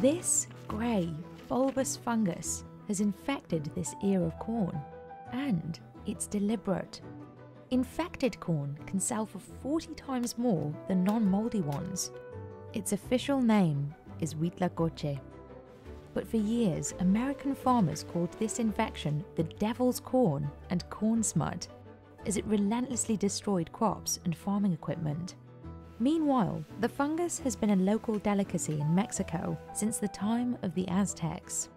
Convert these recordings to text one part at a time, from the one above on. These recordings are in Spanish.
This grey, bulbous fungus has infected this ear of corn, and it's deliberate. Infected corn can sell for 40 times more than non-mouldy ones. Its official name is Huitlacoche. But for years, American farmers called this infection the devil's corn and corn smut, as it relentlessly destroyed crops and farming equipment. Meanwhile, the fungus has been a local delicacy in Mexico since the time of the Aztecs.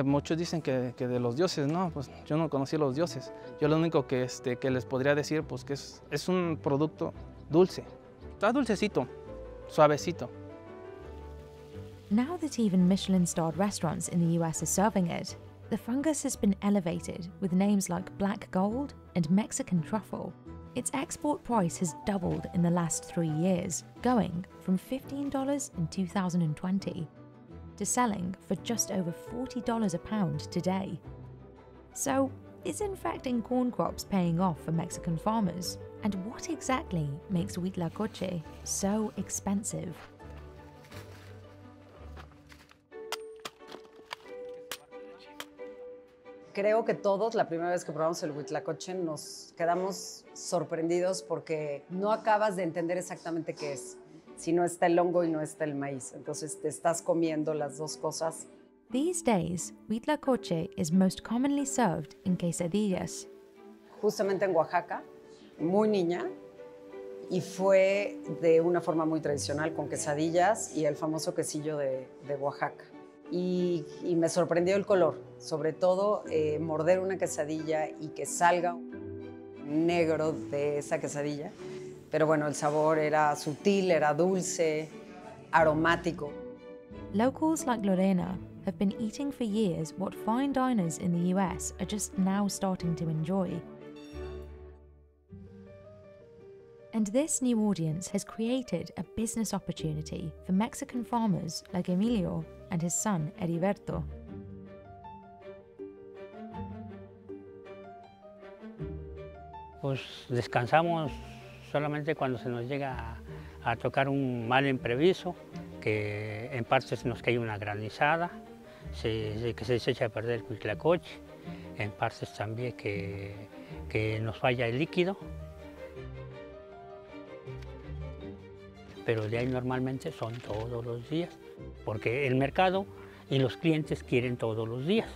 Muchos dicen que de los dioses, no, pues yo no conocí a los dioses. Yo lo único que les podría decir, pues que es un producto dulce. Está dulcecito, suavecito. Now that even Michelin-starred restaurants in the US are serving it, the fungus has been elevated with names like black gold and Mexican truffle. Its export price has doubled in the last 3 years, going from $15 in 2020 to selling for just over $40 a pound today. So, is infecting corn crops paying off for Mexican farmers? And what exactly makes Huitlacoche so expensive? Creo que todos, la primera vez que probamos el huitlacoche, nos quedamos sorprendidos porque no acabas de entender exactamente qué es. Si no está el hongo y no está el maíz. Entonces te estás comiendo las dos cosas. These days, Huitlacoche is most commonly served in quesadillas. Justamente en Oaxaca, muy niña, y fue de una forma muy tradicional, con quesadillas y el famoso quesillo de Oaxaca. Y me sorprendió el color, sobre todo morder una quesadilla y que salga negro de esa quesadilla. Pero bueno, el sabor era sutil, era dulce, aromático. Locals like Lorena have been eating for years what fine diners in the US are just now starting to enjoy. And this new audience has created a business opportunity for Mexican farmers like Emilio and his son Heriberto. Pues descansamos solamente cuando se nos llega a tocar un mal imprevisto, que en partes nos cae una granizada, que se echa a perder el huitlacoche, en partes también que nos falla el líquido. Pero de ahí normalmente son todos los días, porque el mercado y los clientes quieren todos los días.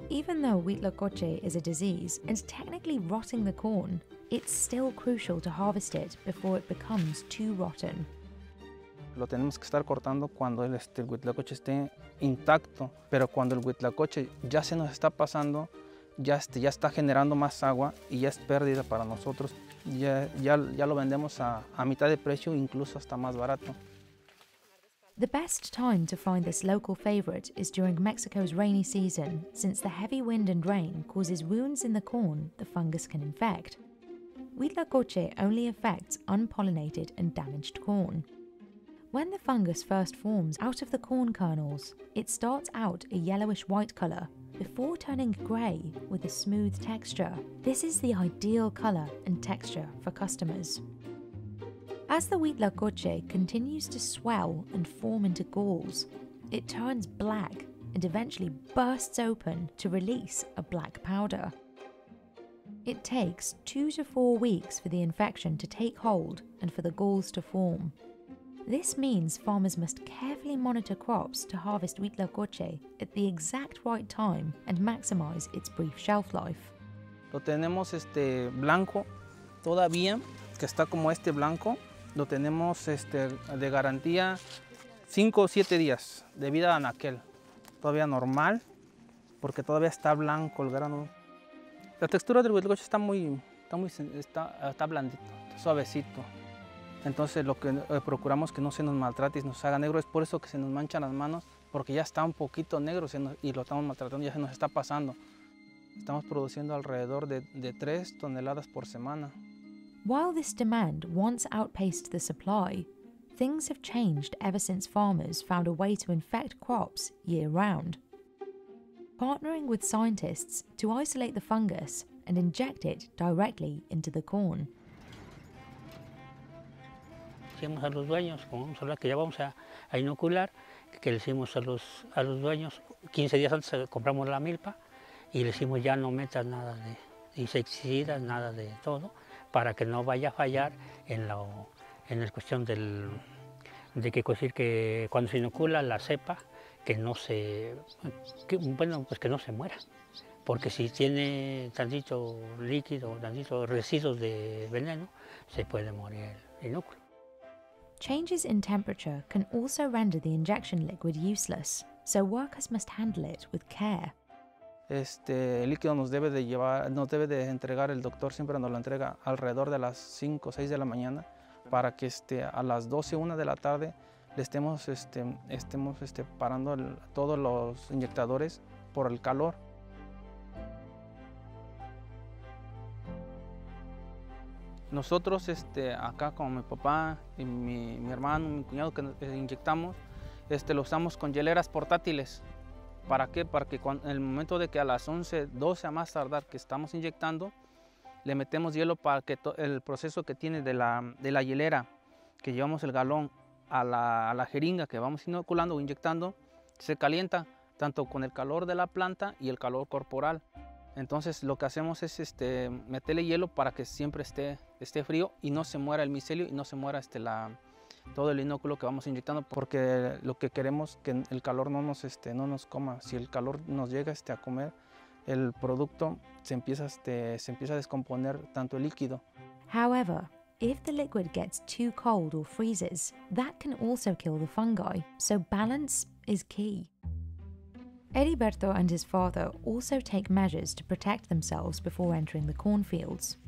Even though Huitlacoche is a disease and technically rotting the corn, it's still crucial to harvest it before it becomes too rotten. Lo tenemos que estar cortando cuando el huitlacoche esté intacto, pero cuando el huitlacoche ya se nos está pasando, ya está generando más agua y ya es pérdida para nosotros. Ya lo vendemos a mitad de precio, incluso hasta más barato. The best time to find this local favourite is during Mexico's rainy season, since the heavy wind and rain causes wounds in the corn the fungus can infect. Huitlacoche only affects unpollinated and damaged corn. When the fungus first forms out of the corn kernels, it starts out a yellowish-white colour before turning grey with a smooth texture. This is the ideal colour and texture for customers. As the Huitlacoche continues to swell and form into galls, it turns black and eventually bursts open to release a black powder. It takes 2 to 4 weeks for the infection to take hold and for the galls to form. This means farmers must carefully monitor crops to harvest Huitlacoche at the exact right time and maximize its brief shelf life. Lo tenemos blanco todavía, que está como blanco. Lo tenemos de garantía 5 o 7 días de vida anaquel. Todavía normal, porque todavía está blanco el grano. La textura del huitlacoche está blandito, está suavecito. Entonces lo que procuramos que no se nos maltrate y nos haga negro. Es por eso que se nos manchan las manos, porque ya está un poquito negro y lo estamos maltratando, ya se nos está pasando. Estamos produciendo alrededor de 3 toneladas por semana. While this demand once outpaced the supply, things have changed ever since farmers found a way to infect crops year-round. Partnering with scientists to isolate the fungus and inject it directly into the corn. Decíamos a los dueños, como vamos a hablar que ya vamos a inocular, que le decimos a los dueños, 15 días antes compramos la milpa y le decimos ya no metas nada de insecticidas, nada de todo, para que no vaya a fallar en la cuestión de que cuando se inocula la cepa, que no se muera. Porque si tiene tantito líquido, tantito residuos de veneno, se puede morir el inóculo. Changes in temperature can also render the injection liquid useless, so workers must handle it with care. El líquido nos debe de entregar el doctor, siempre nos lo entrega alrededor de las 5 o 6 de la mañana, para que a las 12 o 1 de la tarde le estemos parando todos los inyectadores por el calor. Nosotros acá con mi papá y mi hermano, mi cuñado que inyectamos, lo usamos con hieleras portátiles. ¿Para qué? Para que en el momento de que a las 11, 12 a más tardar que estamos inyectando, le metemos hielo para que el proceso que tiene de la hielera, que llevamos el galón a la jeringa que vamos inoculando o inyectando, se calienta tanto con el calor de la planta y el calor corporal. Entonces lo que hacemos es meterle hielo para que siempre esté frío y no se muera el micelio y no se muera todo el inóculo que vamos inyectando, porque lo que queremos es que el calor no nos coma. Si el calor nos llega a comer, el producto se empieza a descomponer tanto el líquido. However, if the liquid gets too cold or freezes, that can also kill the fungi, so balance is key. Heriberto and his father also take measures to protect themselves before entering the cornfields.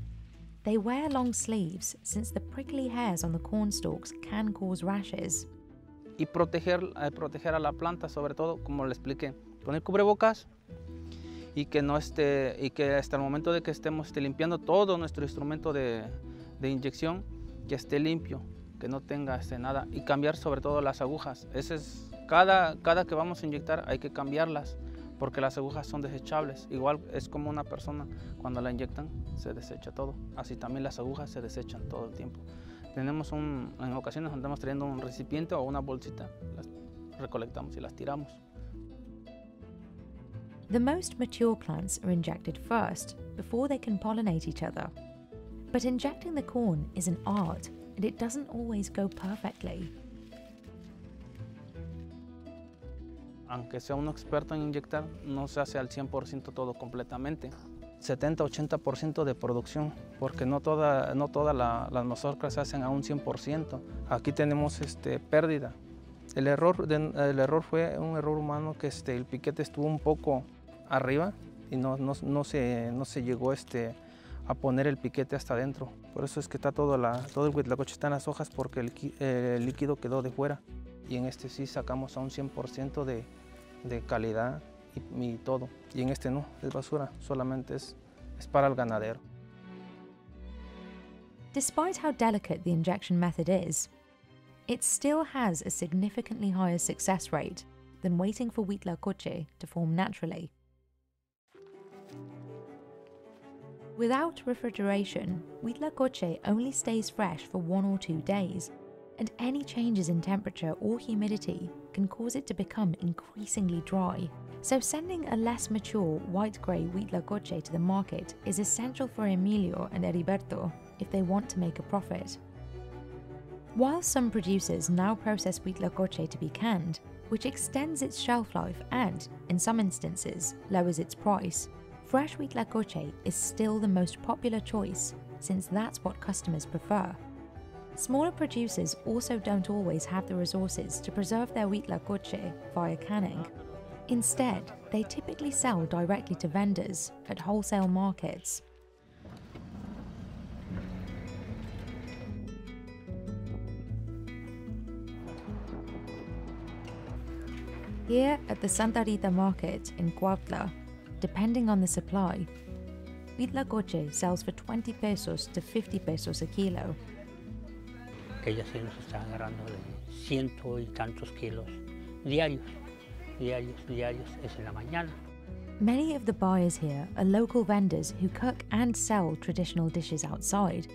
They wear long sleeves since the prickly hairs on the corn stalks can cause rashes. Y proteger a la planta, sobre todo, como le expliqué, poner cubrebocas y que hasta el momento de que estemos limpiando todo nuestro instrumento de inyección, que esté limpio, que no tenga nada, y cambiar sobre todo las agujas. Cada que vamos a inyectar hay que cambiarlas, porque las agujas son desechables. Igual es como una persona, cuando la inyectan se desecha todo. Así también las agujas se desechan todo el tiempo. En ocasiones andamos trayendo un recipiente o una bolsita, las recolectamos y las tiramos. The most mature plants are injected first, before they can pollinate each other. But injecting the corn is an art, and it doesn't always go perfectly. Aunque sea un experto en inyectar, no se hace al 100% todo completamente. 70-80% de producción, porque no todas las mazorcas se hacen a un 100%. Aquí tenemos pérdida. El error fue un error humano, que el piquete estuvo un poco arriba y no se llegó a poner el piquete hasta adentro. Por eso es que está todo el huitlacoche está en las hojas, porque el líquido quedó de fuera. Y en sí sacamos a un 100% de calidad y todo. Y en no, es basura, solamente es para el ganadero. Despite how delicate the injection method is, it still has a significantly higher success rate than waiting for Huitlacoche to form naturally. Without refrigeration, Huitlacoche only stays fresh for 1 or 2 days, and any changes in temperature or humidity can cause it to become increasingly dry. So sending a less mature white-grey Huitlacoche to the market is essential for Emilio and Heriberto if they want to make a profit. While some producers now process Huitlacoche to be canned, which extends its shelf life and, in some instances, lowers its price, fresh Huitlacoche is still the most popular choice, since that's what customers prefer. Smaller producers also don't always have the resources to preserve their Huitlacoche via canning. Instead, they typically sell directly to vendors at wholesale markets. Here at the Santa Rita market in Cuautla, depending on the supply, Huitlacoche sells for 20 pesos to 50 pesos a kilo. Que ella sí nos está agarrando de 100 y tantos kilos diarios, es en la mañana. Many of the buyers here are local vendors who cook and sell traditional dishes outside,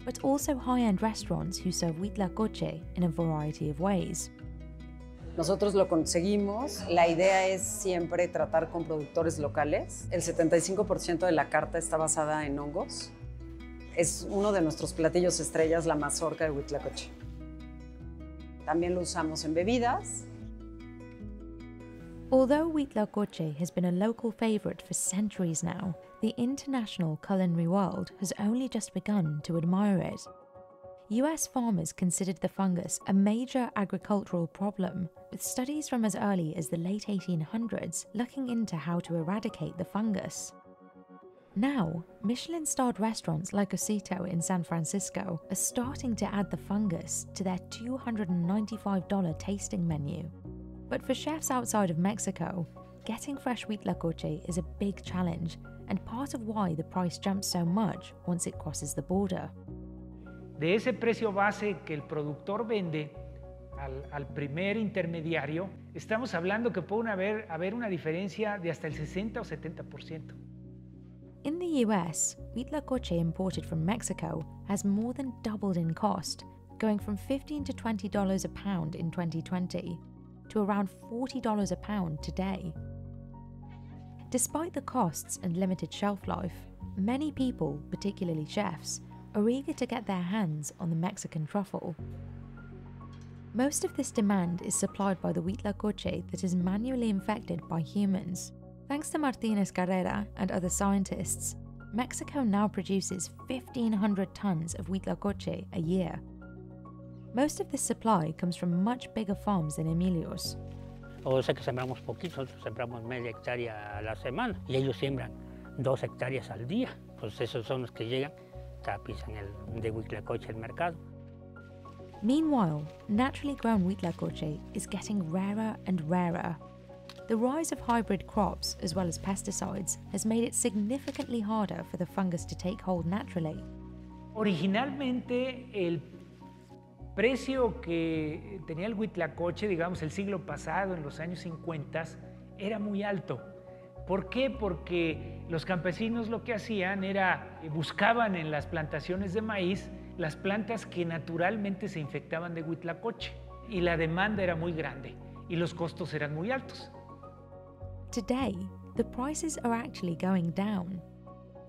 but also high-end restaurants who serve Huitlacoche in a variety of ways. Nosotros lo conseguimos. La idea es siempre tratar con productores locales. El 75% de la carta está basada en hongos. Es uno de nuestros platillos estrellas, la mazorca de Huitlacoche. También lo usamos en bebidas. Although Huitlacoche has been a local favourite for centuries now, the international culinary world has only just begun to admire it. US farmers considered the fungus a major agricultural problem, with studies from as early as the late 1800s looking into how to eradicate the fungus. Now, Michelin-starred restaurants like Ocho in San Francisco are starting to add the fungus to their $295 tasting menu. But for chefs outside of Mexico, getting fresh Huitlacoche is a big challenge and part of why the price jumps so much once it crosses the border. De ese precio base que el productor vende al primer intermediario, estamos hablando que puede haber una diferencia de hasta el 60 o 70%. In the US, Huitlacoche imported from Mexico has more than doubled in cost, going from $15 to $20 a pound in 2020 to around $40 a pound today. Despite the costs and limited shelf life, many people, particularly chefs, are eager to get their hands on the Mexican truffle. Most of this demand is supplied by the Huitlacoche that is manually infected by humans. Thanks to Martinez Carrera and other scientists, Mexico now produces 1,500 tons of Huitlacoche a year. Most of this supply comes from much bigger farms than Emilio's. O sea que sembramos poquito, nosotros sembramos media hectárea a la semana y ellos siembran 2 hectáreas al día. Pues esos son los que llegan, tapizan el de Huitlacoche el mercado. Meanwhile, naturally grown Huitlacoche is getting rarer and rarer. The rise of hybrid crops, as well as pesticides, has made it significantly harder for the fungus to take hold naturally. Originalmente, el precio que tenía el Huitlacoche, digamos, el siglo pasado, en los años 50, era muy alto. ¿Por qué? Porque los campesinos lo que hacían era, buscaban en las plantaciones de maíz las plantas que naturalmente se infectaban de Huitlacoche. Y la demanda era muy grande y los costos eran muy altos. Today, the prices are actually going down.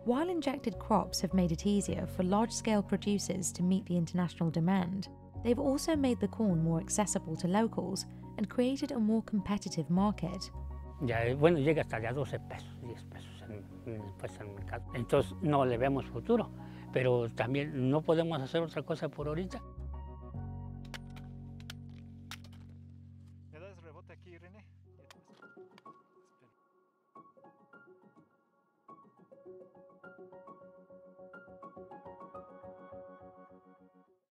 While injected crops have made it easier for large-scale producers to meet the international demand, they've also made the corn more accessible to locals and created a more competitive market. Ya, bueno, llega hasta ya 12 pesos, 10 pesos pues, en el mercado. Entonces no le vemos futuro, pero también no podemos hacer otra cosa por ahorita. ¿Me das rebote aquí, René? Espera.